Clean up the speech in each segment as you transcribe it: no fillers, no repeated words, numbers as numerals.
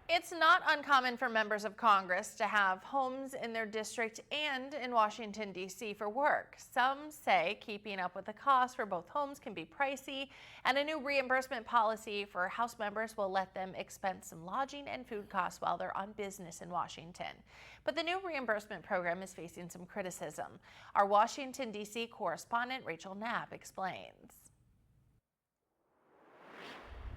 It's not uncommon for members of Congress to have homes in their district and in Washington, D.C. for work. Some say keeping up with the cost for both homes can be pricey, and a new reimbursement policy for House members will let them expense some lodging and food costs while they're on business in Washington. But the new reimbursement program is facing some criticism. Our Washington, D.C. correspondent Rachel Knapp explains.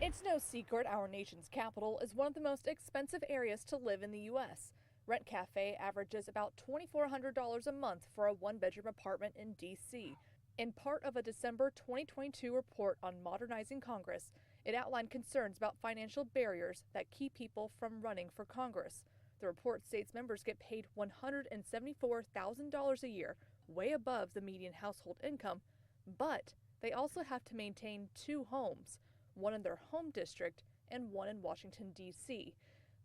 It's no secret our nation's capital is one of the most expensive areas to live in the U.S. Rent Cafe averages about $2,400 a month for a one-bedroom apartment in D.C. In part of a December 2022 report on modernizing Congress, it outlined concerns about financial barriers that keep people from running for Congress. The report states members get paid $174,000 a year, way above the median household income, but they also have to maintain two homes, one in their home district and one in Washington, D.C.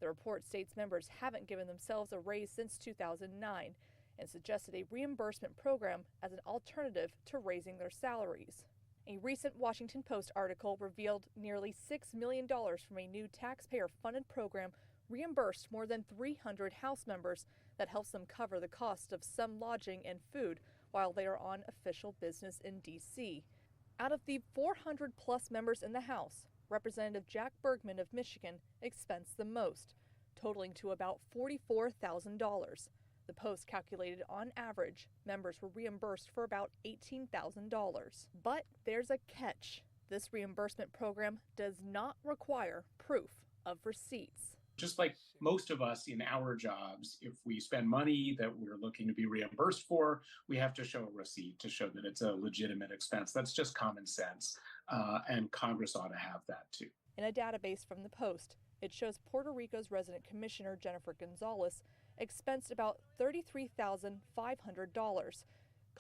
The report states members haven't given themselves a raise since 2009 and suggested a reimbursement program as an alternative to raising their salaries. A recent Washington Post article revealed nearly $6 million from a new taxpayer-funded program reimbursed more than 300 House members that helps them cover the cost of some lodging and food while they are on official business in D.C. Out of the 400-plus members in the House, Representative Jack Bergman of Michigan expensed the most, totaling to about $44,000. The Post calculated on average, members were reimbursed for about $18,000. But there's a catch. This reimbursement program does not require proof of receipts. Just like most of us in our jobs, if we spend money that we're looking to be reimbursed for, we have to show a receipt to show that it's a legitimate expense. That's just common sense, and Congress ought to have that too. In a database from the Post, it shows Puerto Rico's resident commissioner, Jennifer Gonzalez, expensed about $33,500.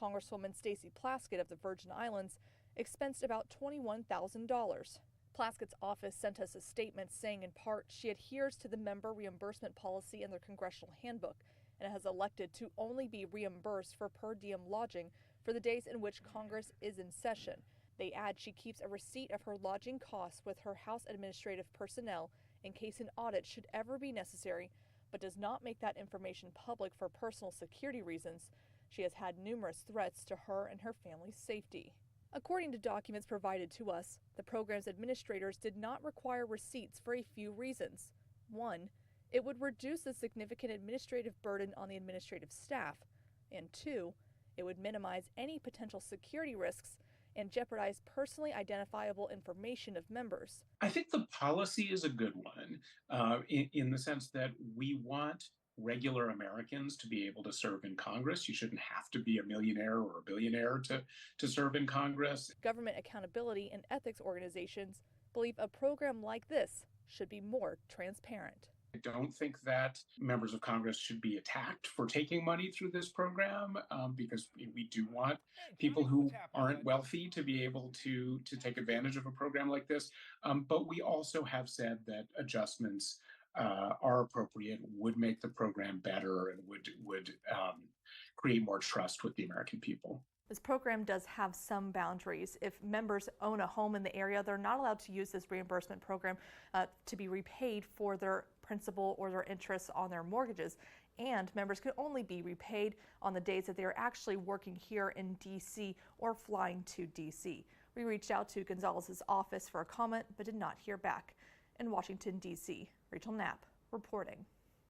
Congresswoman Stacey Plaskett of the Virgin Islands expensed about $21,000. Plaskett's office sent us a statement saying in part she adheres to the member reimbursement policy in their congressional handbook and has elected to only be reimbursed for per diem lodging for the days in which Congress is in session. They add she keeps a receipt of her lodging costs with her House administrative personnel in case an audit should ever be necessary, but does not make that information public for personal security reasons. She has had numerous threats to her and her family's safety. According to documents provided to us, the program's administrators did not require receipts for a few reasons. One, it would reduce the significant administrative burden on the administrative staff. And two, it would minimize any potential security risks and jeopardize personally identifiable information of members. I think the policy is a good one in the sense that we want regular Americans to be able to serve in Congress. You shouldn't have to be a millionaire or a billionaire to serve in Congress. Government accountability and ethics organizations believe a program like this should be more transparent. I don't think that members of Congress should be attacked for taking money through this program because we do want people who aren't wealthy to be able to take advantage of a program like this. But we also have said that adjustments are appropriate, would make the program better, and would create more trust with the American people. This program does have some boundaries. If members own a home in the area, they're not allowed to use this reimbursement program to be repaid for their principal or their interest on their mortgages. And members can only be repaid on the days that they are actually working here in D.C. or flying to D.C. We reached out to Gonzalez's office for a comment, but did not hear back. In Washington, D.C., Rachel Knapp reporting.